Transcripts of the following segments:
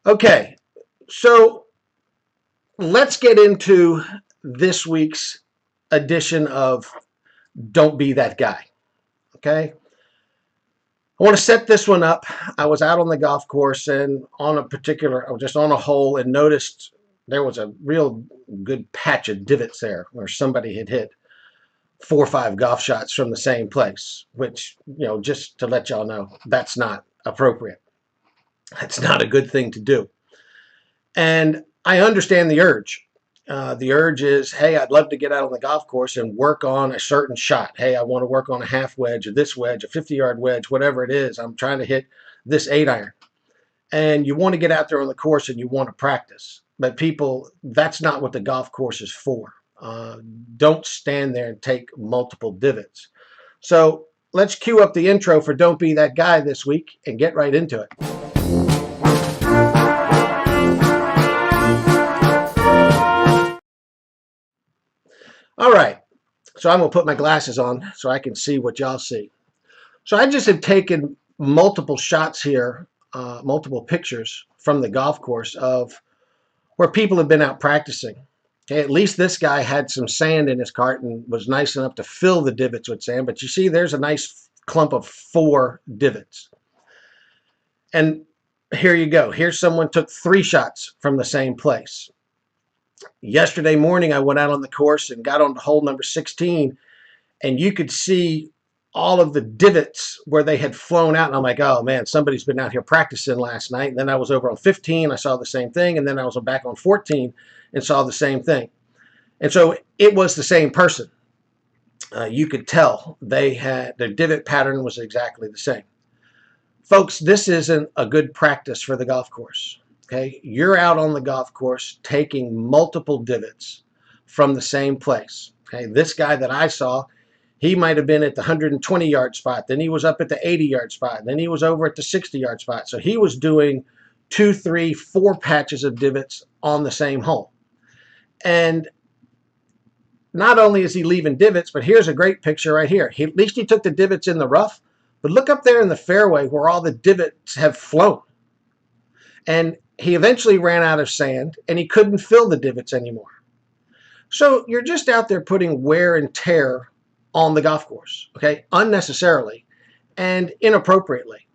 Okay, so let's get into this week's edition of Don't Be That Guy. Okay, I want to set this one up. I was out on the golf course and on a particular, I was just on a hole and noticed there was a real good patch of divots there where somebody had hit 4 or 5 golf shots from the same place, which, just to let y'all know, that's not appropriate. That's not a good thing to do. And I understand the urge. The urge is, hey, I'd love to get out on the golf course and work on a certain shot. Hey, I want to work on a half wedge or this wedge, a 50-yard wedge, whatever it is. I'm trying to hit this 8-iron. And you want to get out there on the course and you want to practice. But people, that's not what the golf course is for. Don't stand there and take multiple divots. So let's cue up the intro for Don't Be That Guy this week and get right into it. All right, so I'm going to put my glasses on so I can see what y'all see. So I just have taken multiple shots here, multiple pictures from the golf course of where people have been out practicing. Okay, at least this guy had some sand in his cart and was nice enough to fill the divots with sand. But you see, there's a nice clump of 4 divots. And here you go. Here's someone took 3 shots from the same place. Yesterday morning, I went out on the course and got on to hole number 16, and you could see all of the divots where they had flown out. And I'm like, oh man, somebody's been out here practicing last night. And then I was over on 15, I saw the same thing. And then I was back on 14 and saw the same thing. And so it was the same person. You could tell their divot pattern was exactly the same. Folks, this isn't a good practice for the golf course. Okay, you're out on the golf course taking multiple divots from the same place. Okay, this guy that I saw, he might have been at the 120-yard spot, then he was up at the 80-yard spot, then he was over at the 60-yard spot. So he was doing 2, 3, 4 patches of divots on the same hole. And not only is he leaving divots, but here's a great picture right here. At least he took the divots in the rough, but look up there in the fairway where all the divots have flown. And he eventually ran out of sand and he couldn't fill the divots anymore. So you're just out there putting wear and tear on the golf course, okay, unnecessarily and inappropriately.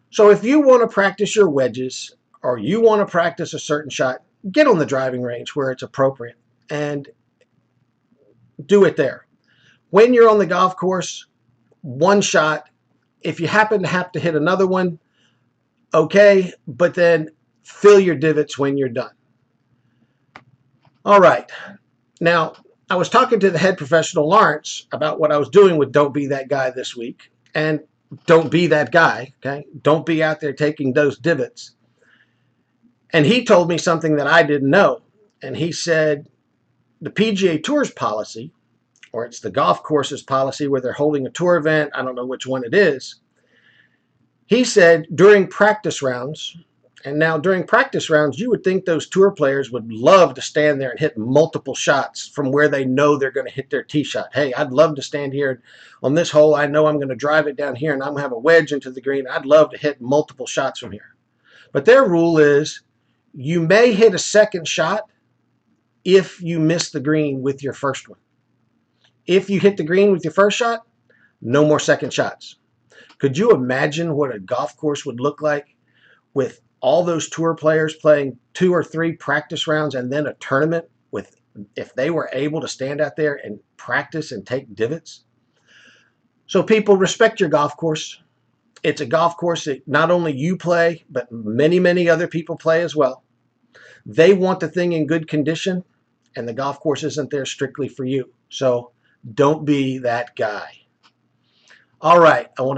So if you want to practice your wedges or you want to practice a certain shot, get on the driving range where it's appropriate and do it there. When you're on the golf course, one shot, if you happen to have to hit another one, okay, but then fill your divots when you're done. All right. Now, I was talking to the head professional, Lawrence, about what I was doing with Don't Be That Guy this week. And don't be that guy, okay? Don't be out there taking those divots. And he told me something that I didn't know. And he said the PGA Tour's policy, or it's the golf course's policy where they're holding a tour event, I don't know which one it is. He said during practice rounds, and now during practice rounds, you would think those tour players would love to stand there and hit multiple shots from where they know they're going to hit their tee shot. Hey, I'd love to stand here on this hole. I know I'm going to drive it down here and I'm going to have a wedge into the green. I'd love to hit multiple shots from here. But their rule is you may hit a second shot if you miss the green with your first one. If you hit the green with your first shot, no more second shots. Could you imagine what a golf course would look like with all those tour players playing 2 or 3 practice rounds and then a tournament if they were able to stand out there and practice and take divots? So people, respect your golf course. It's a golf course that not only you play, but many, many other people play as well. They want the thing in good condition, and the golf course isn't there strictly for you. So don't be that guy. All right, I want to